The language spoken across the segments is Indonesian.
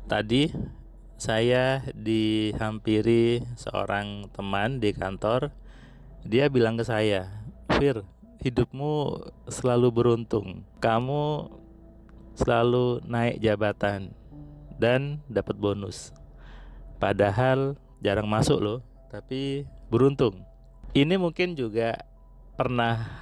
Tadi saya dihampiri seorang teman di kantor. Dia bilang ke saya, "Fir, hidupmu selalu beruntung. Kamu selalu naik jabatan dan dapat bonus. Padahal jarang masuk loh, tapi beruntung." Ini mungkin juga pernah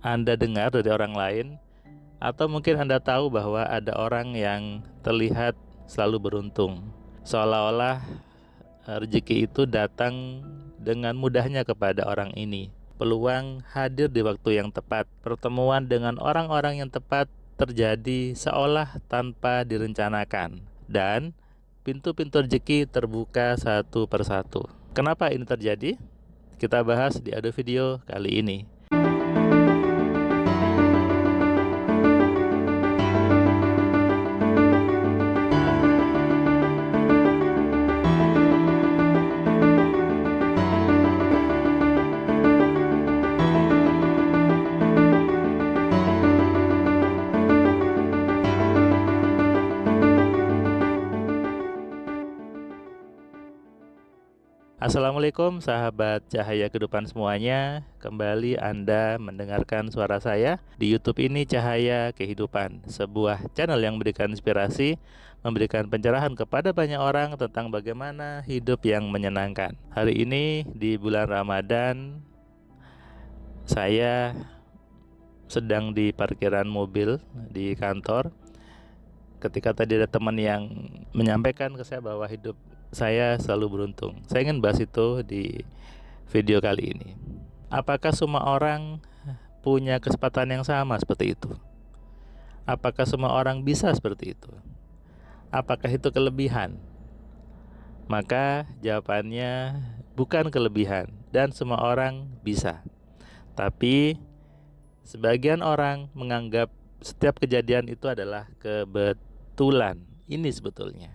Anda dengar dari orang lain, atau mungkin Anda tahu bahwa ada orang yang terlihat selalu beruntung, seolah-olah rezeki itu datang dengan mudahnya kepada orang ini. Peluang hadir di waktu yang tepat, pertemuan dengan orang-orang yang tepat terjadi seolah tanpa direncanakan, dan pintu-pintu rezeki terbuka satu persatu. Kenapa ini terjadi? Kita bahas di audio video kali ini. Assalamualaikum sahabat Cahaya Kehidupan semuanya. Kembali Anda mendengarkan suara saya di YouTube ini, Cahaya Kehidupan, sebuah channel yang memberikan inspirasi, memberikan pencerahan kepada banyak orang tentang bagaimana hidup yang menyenangkan. Hari ini di bulan Ramadan, saya sedang di parkiran mobil di kantor. Ketika tadi ada teman yang menyampaikan ke saya bahwa hidup saya selalu beruntung. Saya ingin bahas itu di video kali ini. Apakah semua orang punya kesempatan yang sama seperti itu? Apakah semua orang bisa seperti itu? Apakah itu kelebihan? Maka jawabannya bukan kelebihan, dan semua orang bisa. Tapi sebagian orang menganggap setiap kejadian itu adalah kebetulan. Ini sebetulnya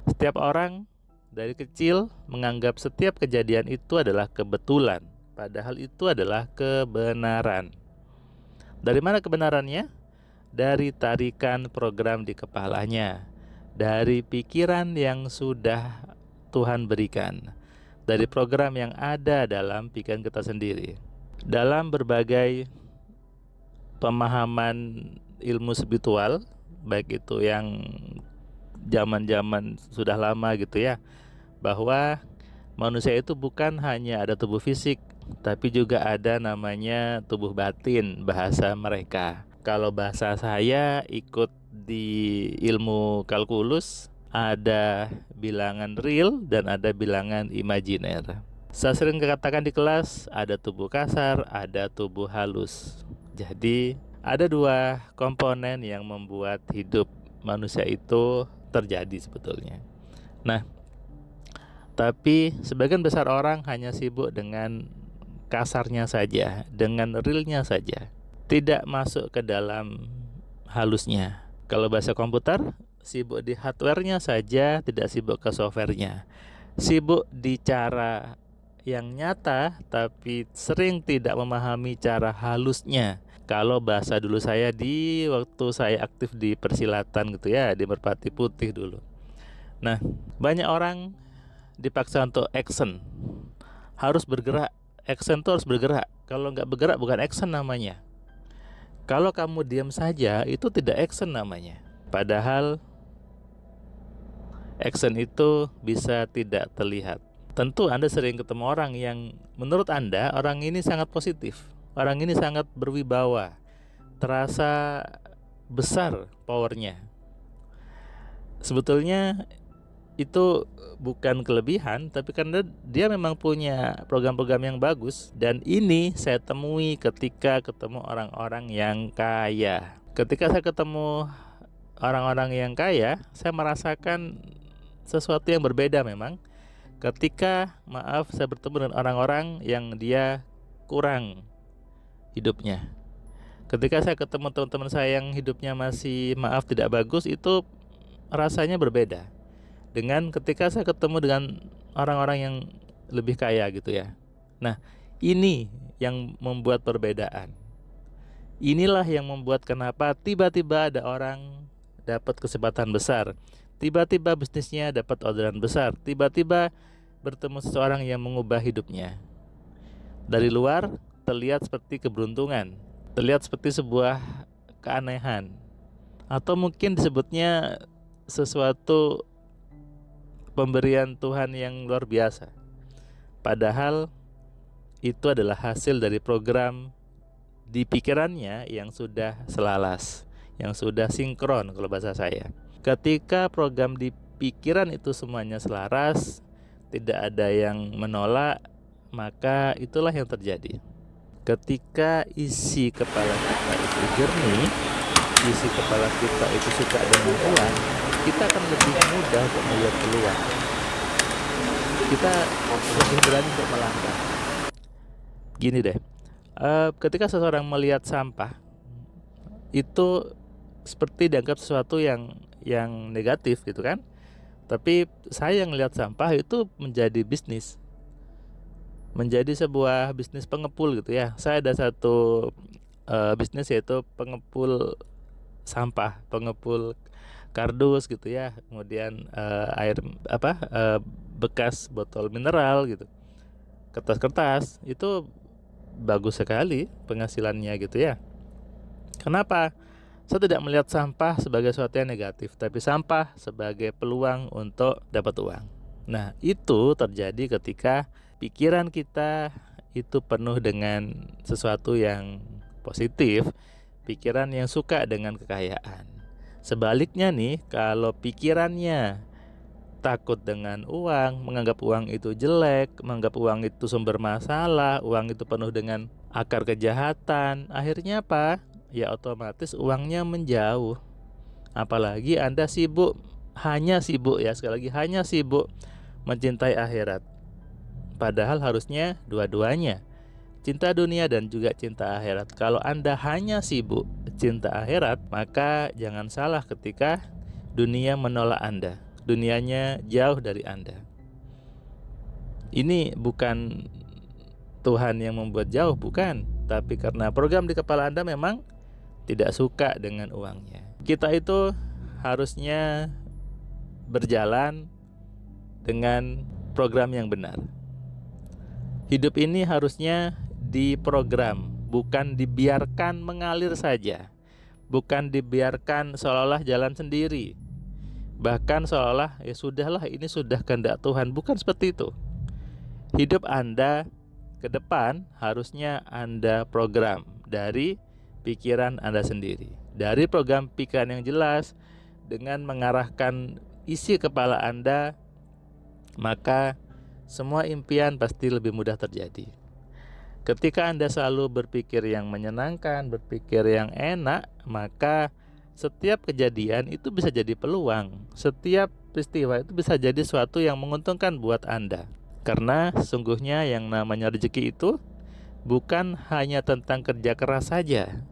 setiap orang dari kecil menganggap setiap kejadian itu adalah kebetulan, padahal itu adalah kebenaran. Dari mana kebenarannya? Dari tarikan program di kepalanya, dari pikiran yang sudah Tuhan berikan, dari program yang ada dalam pikiran kita sendiri. Dalam berbagai pemahaman ilmu spiritual, baik itu yang zaman-zaman sudah lama gitu ya, bahwa manusia itu bukan hanya ada tubuh fisik, tapi juga ada namanya tubuh batin, bahasa mereka. Kalau bahasa saya ikut di ilmu kalkulus, ada bilangan real dan ada bilangan imajiner. Saya sering katakan di kelas, ada tubuh kasar, ada tubuh halus. Jadi ada dua komponen yang membuat hidup manusia itu terjadi sebetulnya. Nah, tapi sebagian besar orang hanya sibuk dengan kasarnya saja, dengan realnya saja, tidak masuk ke dalam halusnya. Kalau bahasa komputer, sibuk di hardware-nya saja, tidak sibuk ke software-nya. Sibuk di cara yang nyata, tapi sering tidak memahami cara halusnya. Kalau bahasa dulu saya di waktu saya aktif di persilatan gitu ya, di Merpati Putih dulu. Nah, banyak orang dipaksa untuk action, harus bergerak. Action itu harus bergerak. Kalau nggak bergerak bukan action namanya. Kalau kamu diam saja, itu tidak action namanya. Padahal action itu bisa tidak terlihat. Tentu Anda sering ketemu orang yang menurut Anda orang ini sangat positif, orang ini sangat berwibawa, terasa besar powernya. Sebetulnya itu bukan kelebihan, tapi karena dia memang punya program-program yang bagus. Dan ini saya temui ketika ketemu orang-orang yang kaya. Ketika saya ketemu orang-orang yang kaya, saya merasakan sesuatu yang berbeda memang. Ketika saya bertemu dengan orang-orang yang dia kurang hidupnya. Ketika saya ketemu teman-teman saya yang hidupnya masih tidak bagus, itu rasanya berbeda dengan ketika saya ketemu dengan orang-orang yang lebih kaya gitu ya. Nah, ini yang membuat perbedaan. Inilah yang membuat kenapa tiba-tiba ada orang dapat kesempatan besar, Tiba-tiba bisnisnya dapat orderan besar, tiba-tiba bertemu seseorang yang mengubah hidupnya. Dari luar terlihat seperti keberuntungan, terlihat seperti sebuah keanehan, atau mungkin disebutnya sesuatu pemberian Tuhan yang luar biasa. Padahal itu adalah hasil dari program di pikirannya yang sudah selaras, yang sudah sinkron kalau bahasa saya. Ketika program di pikiran itu semuanya selaras, tidak ada yang menolak, maka itulah yang terjadi. Ketika isi kepala kita itu jernih, isi kepala kita itu suka dengan uang, kita akan lebih mudah untuk melihat peluang. Kita lebih berani untuk melangkah. Gini deh, ketika seseorang melihat sampah, itu seperti dianggap sesuatu yang negatif gitu kan. Tapi saya yang melihat sampah itu menjadi bisnis, menjadi sebuah bisnis pengepul gitu ya. Saya ada satu bisnis, yaitu pengepul sampah, pengepul kardus gitu ya, kemudian air bekas botol mineral gitu, kertas-kertas, itu bagus sekali penghasilannya gitu ya. Kenapa? Saya tidak melihat sampah sebagai sesuatu yang negatif, tapi sampah sebagai peluang untuk dapat uang. Nah, itu terjadi ketika pikiran kita itu penuh dengan sesuatu yang positif, pikiran yang suka dengan kekayaan. Sebaliknya nih, kalau pikirannya takut dengan uang, menganggap uang itu jelek, menganggap uang itu sumber masalah, uang itu penuh dengan akar kejahatan, akhirnya apa? Ya otomatis uangnya menjauh. Apalagi Anda hanya sibuk mencintai akhirat. Padahal harusnya dua-duanya, cinta dunia dan juga cinta akhirat. Kalau Anda hanya sibuk cinta akhirat, maka jangan salah ketika dunia menolak Anda, dunianya jauh dari Anda. Ini bukan Tuhan yang membuat jauh, bukan, tapi karena program di kepala Anda memang tidak suka dengan uangnya. Kita itu harusnya berjalan dengan program yang benar. Hidup ini harusnya diprogram, bukan dibiarkan mengalir saja, bukan dibiarkan seolah-olah jalan sendiri, bahkan seolah ya sudahlah, ini sudah kehendak Tuhan. Bukan seperti itu. Hidup Anda ke depan harusnya Anda program dari pikiran Anda sendiri, dari program pikiran yang jelas. Dengan mengarahkan isi kepala Anda, maka semua impian pasti lebih mudah terjadi. Ketika Anda selalu berpikir yang menyenangkan, berpikir yang enak, maka setiap kejadian itu bisa jadi peluang. Setiap peristiwa itu bisa jadi sesuatu yang menguntungkan buat Anda. Karena sesungguhnya yang namanya rezeki itu bukan hanya tentang kerja keras saja,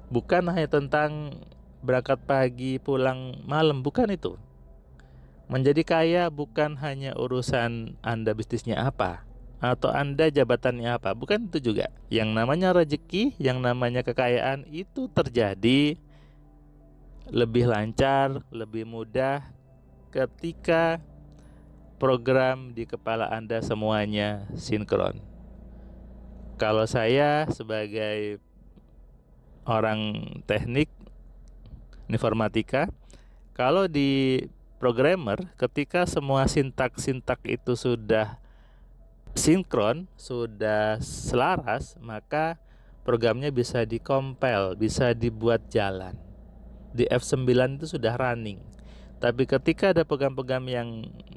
bukan hanya tentang berangkat pagi pulang malam, bukan itu. Menjadi kaya bukan hanya urusan Anda bisnisnya apa, atau Anda jabatannya apa, bukan itu juga. Yang namanya rezeki, yang namanya kekayaan itu terjadi lebih lancar, lebih mudah ketika program di kepala Anda semuanya sinkron. Kalau saya sebagai orang teknik informatika, kalau di programmer, ketika semua sintak-sintak itu sudah sinkron, sudah selaras, maka programnya bisa dikompil, bisa dibuat jalan. Di F9 itu sudah running. Tapi ketika ada program-program yang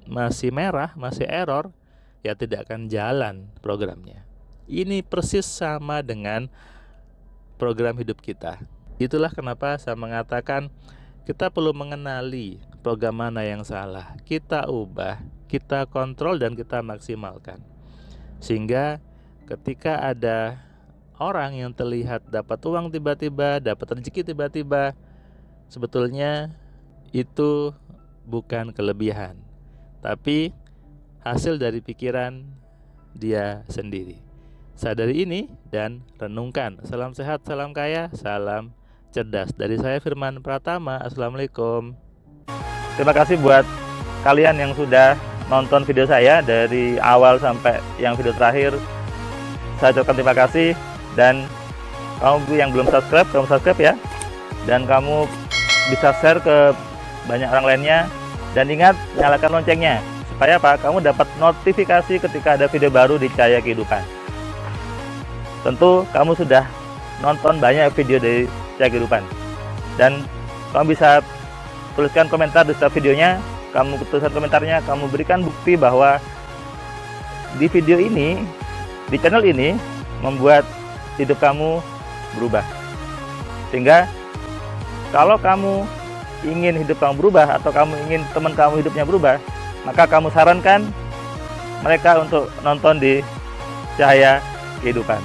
masih merah, masih error, ya tidak akan jalan programnya. Ini persis sama dengan program hidup kita. Itulah kenapa saya mengatakan kita perlu mengenali program mana yang salah, kita ubah, kita kontrol, dan kita maksimalkan. Sehingga ketika ada orang yang terlihat dapat uang tiba-tiba, dapat rezeki tiba-tiba, sebetulnya itu bukan kelebihan, tapi hasil dari pikiran dia sendiri. Sadari ini dan renungkan. Salam sehat, salam kaya, salam cerdas. Dari saya Firman Pratama. Assalamualaikum. Terima kasih buat kalian yang sudah nonton video saya dari awal sampai yang video terakhir. Saya ucapkan terima kasih, dan kamu yang belum subscribe, kamu subscribe ya. Dan kamu bisa share ke banyak orang lainnya, dan ingat nyalakan loncengnya supaya apa? Kamu dapat notifikasi ketika ada video baru di Cahaya Kehidupan. Tentu kamu sudah nonton banyak video dari Cahaya Kehidupan, dan kamu bisa tuliskan komentar di setiap videonya. Kamu tuliskan komentarnya, kamu berikan bukti bahwa di video ini, di channel ini membuat hidup kamu berubah. Sehingga kalau kamu ingin hidup kamu berubah, atau kamu ingin teman kamu hidupnya berubah, maka kamu sarankan mereka untuk nonton di Cahaya Kehidupan.